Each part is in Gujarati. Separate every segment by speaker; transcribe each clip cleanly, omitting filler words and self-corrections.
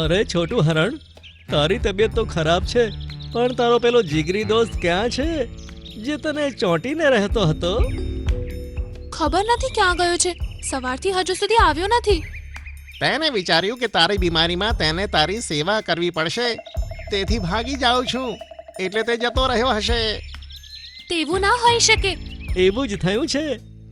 Speaker 1: અરે છોટું હરણ, તારી તબિયત તો ખરાબ છે, પણ તારો પેલો જીગરી દોસ્ત ક્યાં છે જે તને ચોંટીને રહેતો હતો?
Speaker 2: ખબર નથી ક્યાં ગયો છે. સવારથી હજુ સુધી આવ્યો નથી.
Speaker 3: તેને વિચાર્યું કે તારી બીમારીમાં તેને તારી સેવા કરવી પડશે, તેથી ભાગી જાઉં છું, એટલે તે જતો રહ્યો હશે.
Speaker 2: તેવું ના હોઈ શકે.
Speaker 1: એવું જ થયું છે.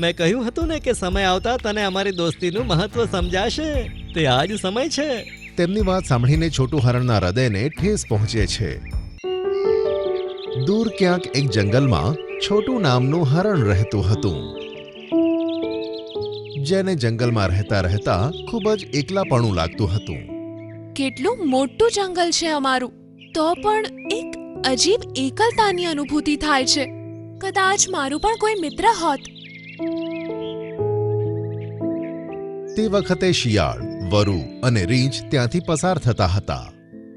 Speaker 1: મેં કહ્યું હતું ને કે સમય આવતા તને અમારી દોસ્તીનું મહત્વ સમજાશે. તે આ જ સમય છે.
Speaker 4: તેમની વાત સાંભળીને છોટું હરણના હૃદયને ઠેસ પહોંચે છે. દૂર ક્યાંક એક જંગલમાં છોટું નામનું હરણ રહેતું હતું, જેને જંગલમાં રહેતા રહેતા ખૂબ જ એકલાપણું લાગતું હતું.
Speaker 2: કેટલું મોટું જંગલ છે અમારું, તો પણ એક અજીબ એકલતાની અનુભૂતિ થાય છે. કદાચ મારું પણ કોઈ મિત્ર હોત.
Speaker 4: તે વખતે શિયાળ, વરુ અને રીંછ ત્યાંથી પસાર થતા હતા.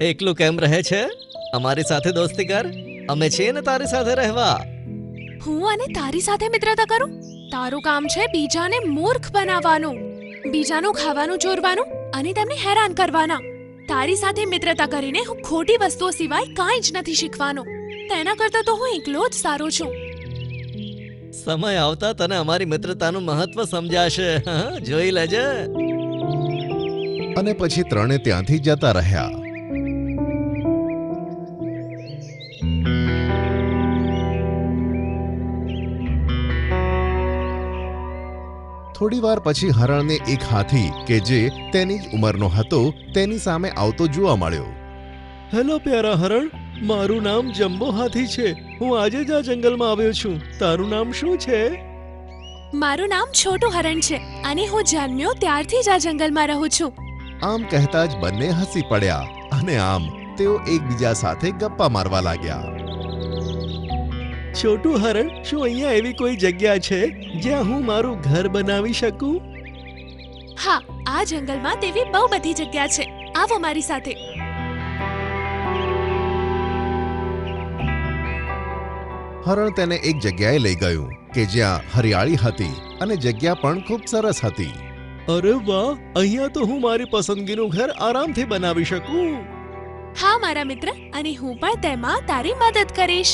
Speaker 1: એકલું કેમ રહે છે? અમારી સાથે દોસ્તી કર, અમે છીએ ને તારી સાથે રહેવા.
Speaker 2: હું અને તારી સાથે મિત્રતા કરું? તારું કામ છે બીજાને મૂર્ખ બનાવવાનું, બીજાનું ખાવાનું ચોરવાનું અને તેમને હેરાન કરવાના. તારી સાથે મિત્રતા કરીને હું ખોટી વસ્તુઓ સિવાય કાંઈ જ નથી શીખવાનો. તેના કરતાં તો હું એકલો જ સારો છું.
Speaker 1: સમય આવતા તને અમારી મિત્રતાનું મહત્વ સમજાશે. હા, જોઈ લેજે.
Speaker 4: અને પછી ત્રણે ત્યાંથી જતા રહ્યા. થોડી વાર પછી હરણને એક હાથી કે જે તેની જ ઉંમરનો હતો તેની સામે આવતો જોવા મળ્યો.
Speaker 1: હેલો પ્યારા હરણ, મારું નામ જમ્બો હાથી છે. હું આજે જ આ જંગલમાં આવ્યો છું. તારું નામ શું છે?
Speaker 2: મારું નામ છોટું હરણ છે અને હું જન્મ્યો ત્યારથી જ આ જંગલમાં રહું છું.
Speaker 4: આમ કહેતા જ બંને હસી પડ્યા અને આમ તેઓ એકબીજા સાથે ગપ્પા મારવા લાગ્યા.
Speaker 1: છોટું હરણ, શું અહીંયા એવી કોઈ જગ્યા છે જ્યાં હું મારું ઘર બનાવી શકું?
Speaker 2: હા, આ જંગલમાં તેવી બહુ બધી જગ્યા છે. આવો મારી સાથે.
Speaker 4: હરણ તેને એક જગ્યાએ લઈ ગયું કે જ્યાં હરિયાળી હતી અને જગ્યા પણ ખૂબ સરસ હતી.
Speaker 1: અરે વાહ, અહીંયા તો હું મારી પસંદગીનું ઘર આરામથી બનાવી શકું.
Speaker 2: હા મારા મિત્ર, અને હું પણ તેમાં તારી મદદ કરીશ.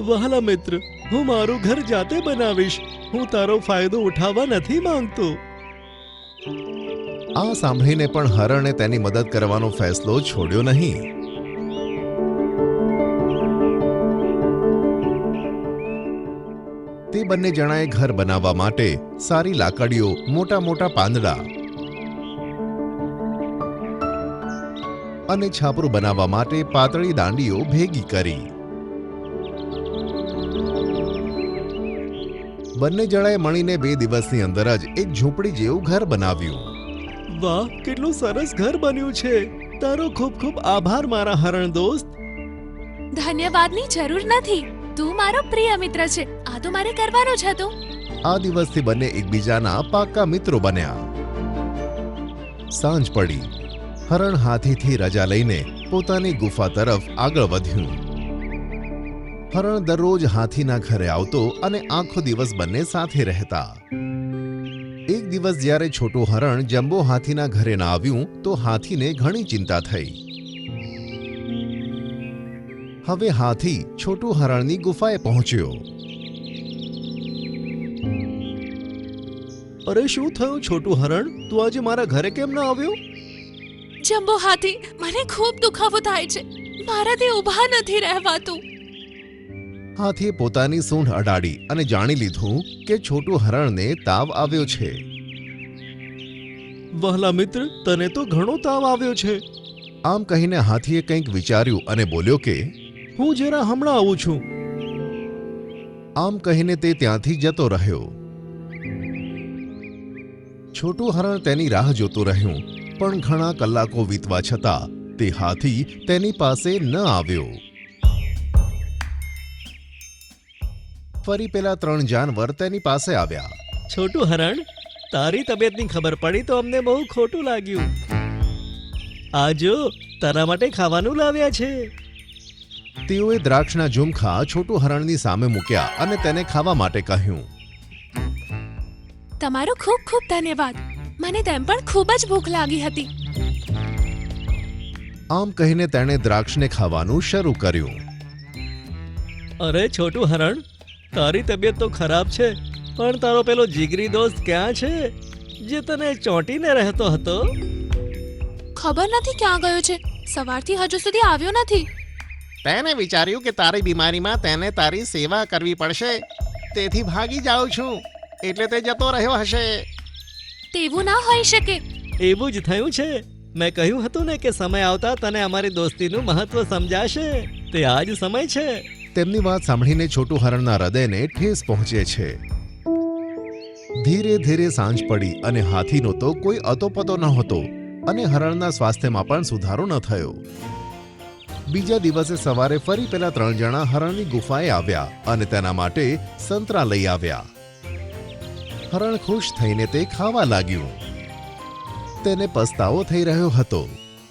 Speaker 1: વહાલા મિત્ર, હું મારું ઘર જાતે બનાવીશ. હું તારો ફાયદો ઉઠાવવા નથી માંગતો.
Speaker 4: આ સાંભળીને પણ હરણે તેની મદદ કરવાનો ફેસલો છોડ્યો નહીં. તે બંને જણાએ ઘર બનાવવા માટે સારી લાકડીઓ, મોટા મોટા પાંદડા અને છાપરું બનાવવા માટે પાતળી દાંડીઓ ભેગી કરી. બંને જણાએ મળીને 2 દિવસની અંદર જ એક ઝૂંપડી જેવું ઘર બનાવ્યું.
Speaker 1: વાહ, કેટલું સરસ ઘર બન્યું છે. તારો ખૂબ ખૂબ આભાર મારા હરણ દોસ્ત.
Speaker 2: ધન્યવાદની જરૂર નથી. તું મારો પ્રિય મિત્ર છે. આ તો મારે કરવાનું જ હતું.
Speaker 4: આ દિવસથી બંને એકબીજાના પાક્કા મિત્રો બન્યા. સાંજ પડી. હરણ હાથીથી રજા લઈને પોતાની ગુફા તરફ આગળ વધ્યું. હરણ દરરોજ હાથીના ઘરે આવતો અને આખો દિવસ બંને સાથે રહેતા. એક દિવસ જ્યારે છોટું હરણ જમ્બો હાથીના ઘરે ના આવ્યું તો હાથીને ઘણી ચિંતા થઈ. હવે હાથી છોટું હરણની ગુફાએ પહોંચ્યો.
Speaker 1: અરે શું થયું છોટું હરણ, તું આજે મારા ઘરે કેમ ના આવ્યો?
Speaker 2: જમ્બો હાથી, મને ખૂબ દુખાવો થાય છે. મારાથી ઊભા નથી રહેવાતું.
Speaker 4: હાથીએ પોતાની સૂંઢ અડાડી અને જાણી લીધું કે છોટું હરણને તાવ આવ્યો છે.
Speaker 1: વહાલા મિત્ર, તને તો ઘણો તાવ આવ્યો છે.
Speaker 4: આમ કહીને હાથીએ કંઈક વિચાર્યું અને બોલ્યો કે
Speaker 1: હું જરા હમણાં આવું છું.
Speaker 4: આમ કહીને તે ત્યાંથી જતો રહ્યો. છોટું હરણ તેની રાહ જોતું રહ્યું, પણ ઘણા કલાકો વીતવા છતાં તે હાથી તેની પાસે ન આવ્યો. ફરી પેલા 3 જાનવર તેની પાસે આવ્યા.
Speaker 1: છોટું હરણ, તારી તબિયતની ખબર પડી તો અમને બહુ ખોટું લાગ્યું. આ જો, તારા માટે ખાવાનું લાવ્યા છે.
Speaker 4: તેઓએ દ્રાક્ષના ઝુમખા છોટું હરણની સામે મૂક્યા અને તેને ખાવા માટે કહ્યું.
Speaker 2: તમારો ખૂબ ખૂબ ધન્યવાદ. મને તેમ પણ ખૂબ જ ભૂખ લાગી હતી.
Speaker 4: આમ કહીને તેણે દ્રાક્ષને ખાવાનું શરૂ કર્યું.
Speaker 1: અરે છોટું હરણ, તારી તબિયત તો ખરાબ છે, પણ તારો પેલો જીગરી દોસ્ત ક્યાં છે જે તને ચોંટીને રહેતો હતો?
Speaker 2: ખબર નથી ક્યાં ગયો છે. સવારથી હજુ સુધી આવ્યો નથી.
Speaker 3: તેને વિચાર્યું કે તારી બીમારીમાં તેને તારી સેવા કરવી પડશે, તેથી ભાગી જાઉં છું. એટલે તે જતો રહ્યો હશે.
Speaker 2: તેવું ના હોઈ શકે.
Speaker 1: એવું જ થયું છે. મેં કહ્યું હતું ને કે સમય આવતા તને અમારી દોસ્તીનું મહત્વ સમજાશે. તે આ જ સમય છે.
Speaker 4: તેમની વાત સાંભળીને છોટું હરણના હૃદયને ઠેસ પહોંચે છે. ધીરે ધીરે સાંજ પડી અને હાથીનો તો કોઈ અતોપતો નહોતો અને હરણના સ્વાસ્થ્યમાં પણ સુધારો ન થયો. બીજા દિવસે સવારે ફરી પેલા 3 જણા હરણની ગુફાએ આવ્યા અને તેના માટે સંતરા લઈ આવ્યા. હરણ ખુશ થઈને તે ખાવા લાગ્યું. તેને પસ્તાવો થઈ રહ્યો હતો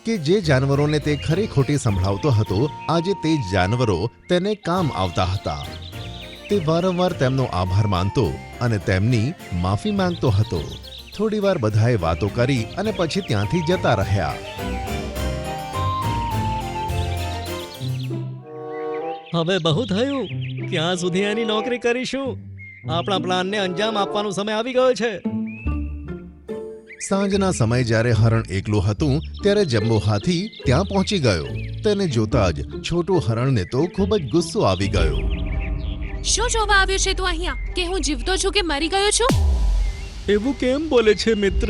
Speaker 4: કે જે જાનવરોને તે ખરી ખોટી સંભળાવતો હતો, આજે તે જ જાનવરો તેને કામ આવતા હતા. તે વારંવાર તેમનો આભાર માનતો અને તેમની માફી માંગતો હતો. થોડીવાર બધાએ વાતો કરી અને પછી ત્યાંથી જતા રહ્યા.
Speaker 1: હવે બહુ થયું. ક્યાં સુધી એની નોકરી કરીશું? આપણા પ્લાનને અંજામ આપવાનો સમય આવી ગયો છે.
Speaker 4: સાંજના સમયે જ્યારે હરણ એકલું હતું ત્યારે જંબો હાથી ત્યાં પહોંચી ગયો. તેને જોતા જ છોટું હરણને તો ખૂબ જ ગુસ્સો આવી ગયો.
Speaker 2: શું જોવા આવ્યો છે તું અહીંયા? કે હું જીવતો છું કે મરી ગયો છું?
Speaker 1: એવું કેમ બોલે છે મિત્ર?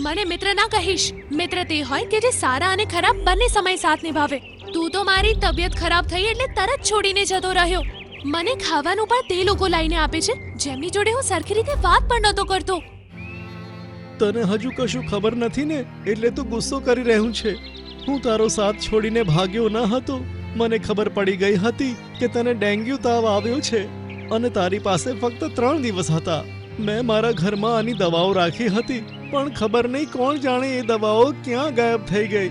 Speaker 2: મને મિત્ર ના કહીશ. મિત્ર તે હોય કે જે સારા અને ખરાબ બંને સમય સાથ નિભાવે. તું તો મારી તબિયત ખરાબ થઈ એટલે તરત છોડીને જતો રહ્યો. મને ખાવાનું પણ તે લોકો લાવીને આપે છે જેમની જોડે હું સરખી રીતે વાત પણ નહોતો કરતો.
Speaker 1: તને હજુ કશું ખબર નથી ને, એટલે તું ગુસ્સો કરી રહ્યું છે. હું તારો સાથ છોડીને ભાગ્યો ન હતો. મને ખબર પડી ગઈ હતી કે તને ડેન્ગ્યુ તાવ આવ્યો છે અને તારી પાસે ફક્ત 3 દિવસ હતા. મેં મારા ઘરમાં આની દવાઓ રાખી હતી, પણ ખબર નહીં કોણ જાણે એ દવાઓ ક્યાં ગાયબ થઈ ગઈ.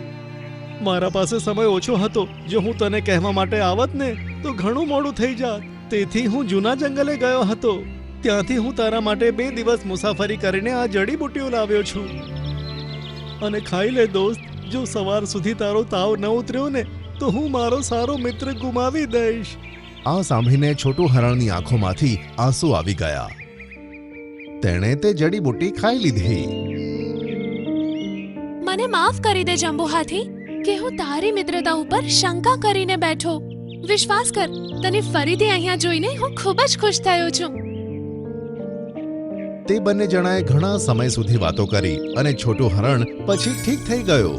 Speaker 1: મારા પાસે સમય ઓછો હતો. જો હું તને કહેવા માટે આવત ને તો ઘણું મોડું થઈ જાત. તેથી હું જૂના જંગલે ગયો હતો. ત્યાંથી હું તારા માટે 2 દિવસ મુસાફરી કરીને આ જડીબુટ્ટીઓ લાવ્યો છું. અને ખાઈ લે દોસ્ત. જો સવાર સુધી તારો તાવ ન ઉતર્યો ને તો હું મારો સારો મિત્ર ગુમાવી દઈશ.
Speaker 4: આ સાંભળીને છોટું હરણની આંખોમાંથી આંસુ આવી ગયા. તેણે તે જડીબુટ્ટી ખાઈ લીધી.
Speaker 2: મને માફ કરી દે જંબો હાથી કે હું તારી મિત્રતા ઉપર શંકા કરીને બેઠો. વિશ્વાસ કર, તને ફરીથી અહીંયા જોઈને હું ખૂબ જ ખુશ થયો છું.
Speaker 4: તે બંને જણાએ ઘણા સમય સુધી વાતો કરી અને છોટું હરણ પછી ઠીક થઈ ગયો.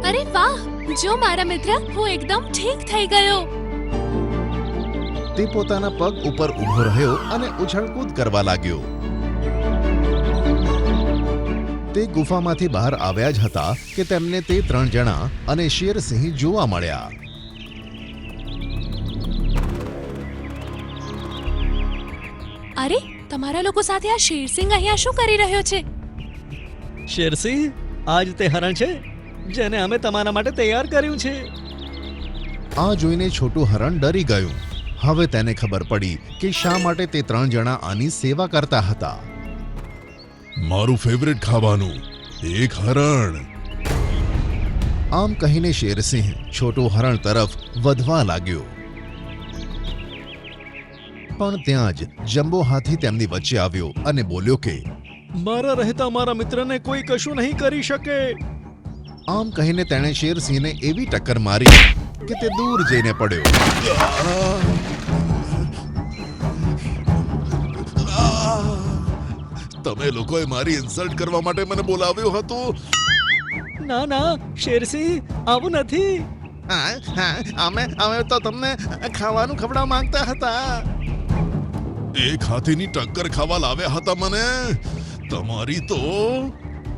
Speaker 2: અરે વાહ! જો મારા મિત્ર, હું એકદમ ઠીક થઈ ગયો.
Speaker 4: તે પોતાના પગ ઉપર ઊભો રહ્યો અને ઉછળકૂદ કરવા લાગ્યો. તે ગુફામાંથી બહાર આવ્યા જ હતા કે તેમને તે 3 જણા અને શેરસિંહ જોવા મળ્યા.
Speaker 2: અરે, તમારા લોકો સાથે આ શેરસિંહ અહીંયા શું કરી રહ્યો છે?
Speaker 1: શેરસિંહ, આજ તે હરણ છે જેને અમે તમારા માટે તૈયાર કર્યું છે.
Speaker 4: આ જોઈને છોટું હરણ ડરી ગયું. હવે તેને ખબર પડી કે શા માટે તે 3 જણા આની સેવા કરતા હતા. મારું ફેવરેટ ખાવાનું, એક હરણ. આમ કહીને શેરસિંહ છોટું હરણ તરફ વધવા લાગ્યો. પણ ત્યાં જ જંબો હાથી તેમની વચ્ચે આવ્યો અને બોલ્યો કે
Speaker 1: મારા રહેતા મારા મિત્રને કોઈ કશું નહીં કરી શકે.
Speaker 4: આમ કહીને તેણે શેરસિંહને એવી ટક્કર મારી કે તે દૂર જઈને પડ્યો. તમે લોકોએ મારી ઇન્સલ્ટ કરવા માટે મને બોલાવ્યો હતો.
Speaker 1: ના ના શેરસિંહ, આવું નથી.
Speaker 3: અમે તો તમને ખાવાનું ખવડાવવા માંગતા હતા.
Speaker 4: એક હાથીની ટક્કર ખાવા લાવ્યા હતા મને. તમારી તો.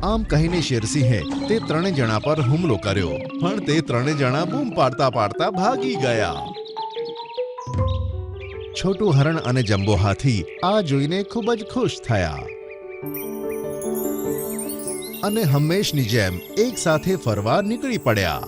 Speaker 4: આમ કહીને શેરસિંહે તે 3 જણા પર હુમલો કર્યો, પણ તે 3 જણા બૂમ પાડતા પાડતા ભાગી ગયા. છોટું હરણ અને જંબો હાથી આ જોઈને ખૂબ જ ખુશ થયા અને હંમેશની જેમ એક સાથે ફરવા નીકળી પડ્યા.